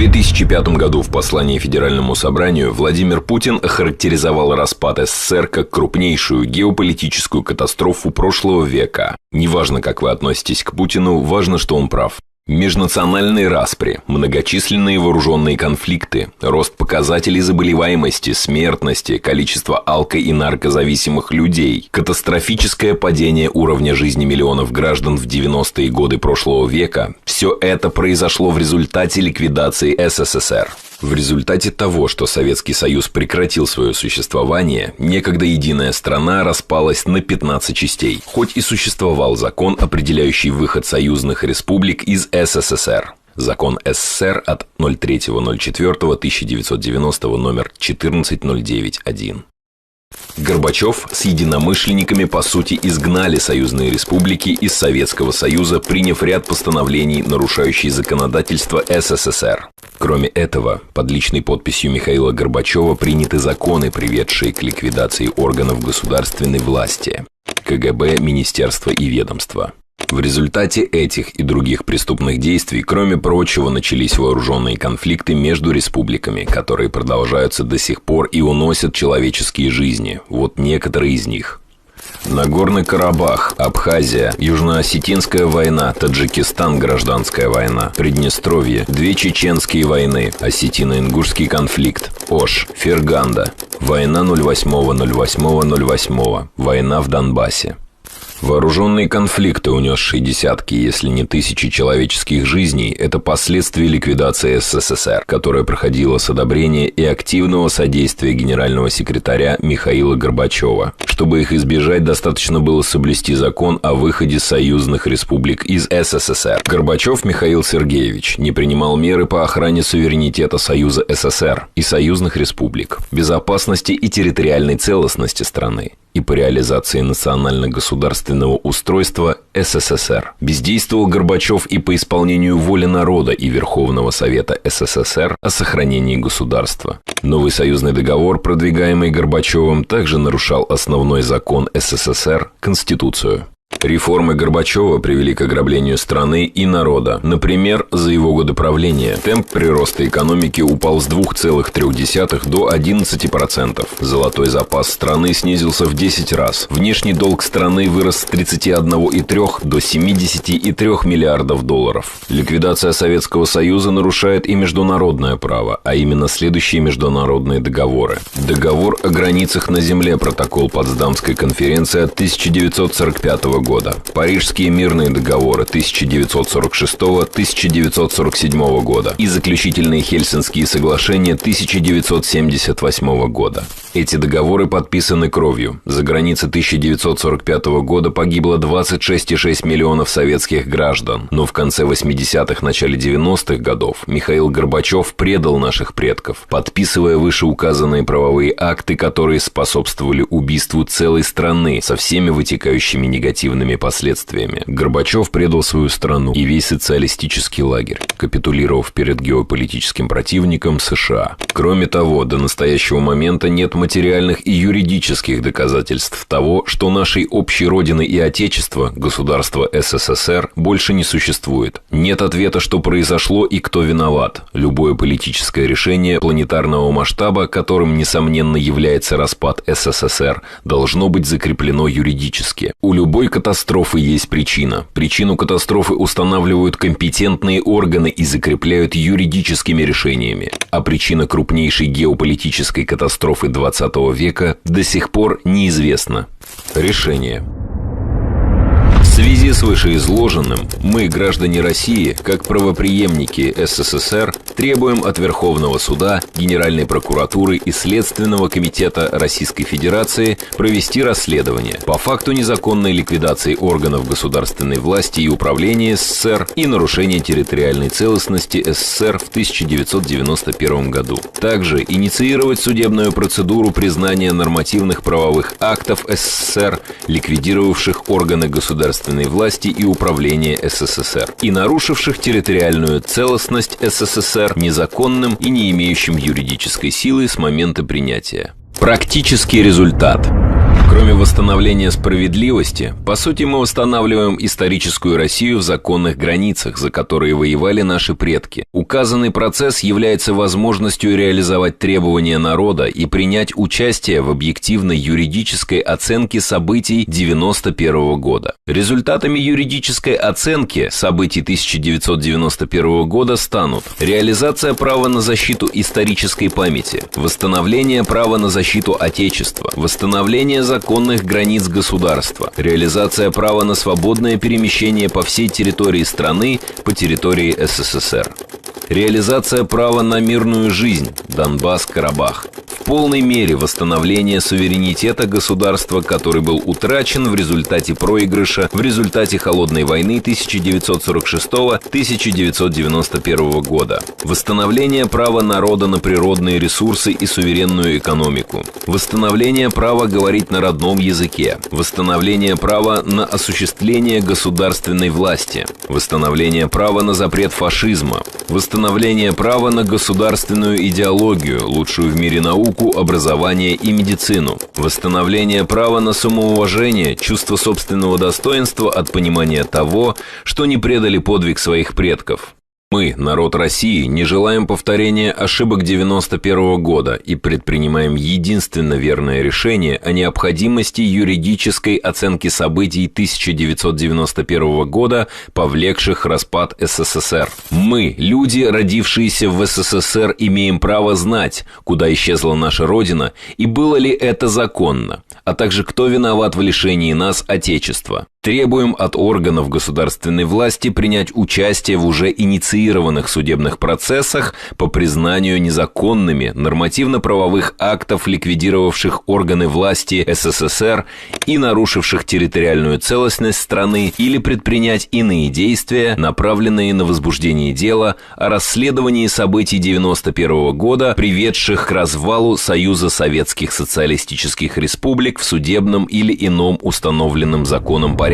2005 году в послании Федеральному собранию Владимир Путин охарактеризовал распад СССР как крупнейшую геополитическую катастрофу прошлого века. Неважно, как вы относитесь к Путину, важно, что он прав. Межнациональные распри, многочисленные вооруженные конфликты, рост показателей заболеваемости, смертности, количество алко- и наркозависимых людей, катастрофическое падение уровня жизни миллионов граждан в 90-е годы прошлого века – все это произошло в результате ликвидации СССР. В результате того, что Советский Союз прекратил свое существование, некогда единая страна распалась на 15 частей, хоть и существовал закон, определяющий выход союзных республик из СССР. Закон СССР от 03.04.1990 номер 1409-1. Горбачев с единомышленниками по сути изгнали союзные республики из Советского Союза, приняв ряд постановлений, нарушающих законодательство СССР. Кроме этого, под личной подписью Михаила Горбачева приняты законы, приведшие к ликвидации органов государственной власти – КГБ, министерства и ведомства. В результате этих и других преступных действий, кроме прочего, начались вооруженные конфликты между республиками, которые продолжаются до сих пор и уносят человеческие жизни. Вот некоторые из них. Нагорный Карабах, Абхазия, Южно-Осетинская война, Таджикистан, гражданская война, Приднестровье, две чеченские войны, Осетино-Ингушский конфликт, Ош, Ферганда, война 08.08.08, война в Донбассе. Вооруженные конфликты, унесшие десятки, если не тысячи человеческих жизней, это последствия ликвидации СССР, которая проходила с одобрения и активного содействия генерального секретаря Михаила Горбачева. Чтобы их избежать, достаточно было соблюсти закон о выходе союзных республик из СССР. Горбачев Михаил Сергеевич не принимал меры по охране суверенитета Союза СССР и союзных республик, безопасности и территориальной целостности страны и по реализации национально-государственного устройства СССР. Бездействовал Горбачев и по исполнению воли народа и Верховного Совета СССР о сохранении государства. Новый союзный договор, продвигаемый Горбачевым, также нарушал основной закон СССР – Конституцию. Реформы Горбачева привели к ограблению страны и народа. Например, за его годы правления темп прироста экономики упал с 2,3 до 11%. Золотой запас страны снизился в 10 раз. Внешний долг страны вырос с 31,3 до 73 миллиардов долларов. Ликвидация Советского Союза нарушает и международное право, а именно следующие международные договоры. Договор о границах на земле, протокол Потсдамской конференции от 1945 года. Парижские мирные договоры 1946-1947 года и заключительные Хельсинские соглашения 1978 года. Эти договоры подписаны кровью. За границей 1945 года погибло 26,6 миллионов советских граждан. Но в конце 80-х, начале 90-х годов Михаил Горбачев предал наших предков, подписывая вышеуказанные правовые акты, которые способствовали убийству целой страны со всеми вытекающими негативными последствиями. Горбачев предал свою страну и весь социалистический лагерь, капитулировав перед геополитическим противником США. Кроме того, до настоящего момента нет материальных и юридических доказательств того, что нашей общей родины и отечества, государства СССР, больше не существует. Нет ответа, что произошло и кто виноват. Любое политическое решение планетарного масштаба, которым, несомненно, является распад СССР, должно быть закреплено юридически. У любой катастрофы есть причина. Причину катастрофы устанавливают компетентные органы и закрепляют юридическими решениями. А причина крупнейшей геополитической катастрофы 20 века до сих пор неизвестна. Решение. В связи с вышеизложенным, мы, граждане России, как правопреемники СССР, требуем от Верховного Суда, Генеральной прокуратуры и Следственного комитета Российской Федерации провести расследование по факту незаконной ликвидации органов государственной власти и управления СССР и нарушения территориальной целостности СССР в 1991 году. Также инициировать судебную процедуру признания нормативных правовых актов СССР, ликвидировавших органы государственной власти и управления СССР и нарушивших территориальную целостность СССР незаконным и не имеющим юридической силы с момента принятия. Практический результат. Кроме восстановления справедливости, по сути мы восстанавливаем историческую Россию в законных границах, за которые воевали наши предки. Указанный процесс является возможностью реализовать требования народа и принять участие в объективной юридической оценке событий 1991 года. Результатами юридической оценки событий 1991 года станут: реализация права на защиту исторической памяти, восстановление права на защиту Отечества, восстановление законных границ государства, реализация права на свободное перемещение по всей территории страны, по территории СССР. Реализация права на мирную жизнь, Донбасс, Карабах. В полной мере восстановление суверенитета государства, который был утрачен в результате проигрыша в результате Холодной войны 1946-1991 года. Восстановление права народа на природные ресурсы и суверенную экономику. Восстановление права говорить на родном языке. Восстановление права на осуществление государственной власти. Восстановление права на запрет фашизма. Восстановление права на государственную идеологию, лучшую в мире науку, образование и медицину. Восстановление права на самоуважение, чувство собственного достоинства от понимания того, что не предали подвиг своих предков. Мы, народ России, не желаем повторения ошибок 91 года и предпринимаем единственно верное решение о необходимости юридической оценки событий 1991 года, повлекших распад СССР. Мы, люди, родившиеся в СССР, имеем право знать, куда исчезла наша Родина и было ли это законно, а также кто виноват в лишении нас Отечества. Требуем от органов государственной власти принять участие в уже инициированных судебных процессах по признанию незаконными нормативно-правовых актов, ликвидировавших органы власти СССР и нарушивших территориальную целостность страны, или предпринять иные действия, направленные на возбуждение дела о расследовании событий 1991 года, приведших к развалу Союза Советских Социалистических Республик в судебном или ином установленном законом порядке.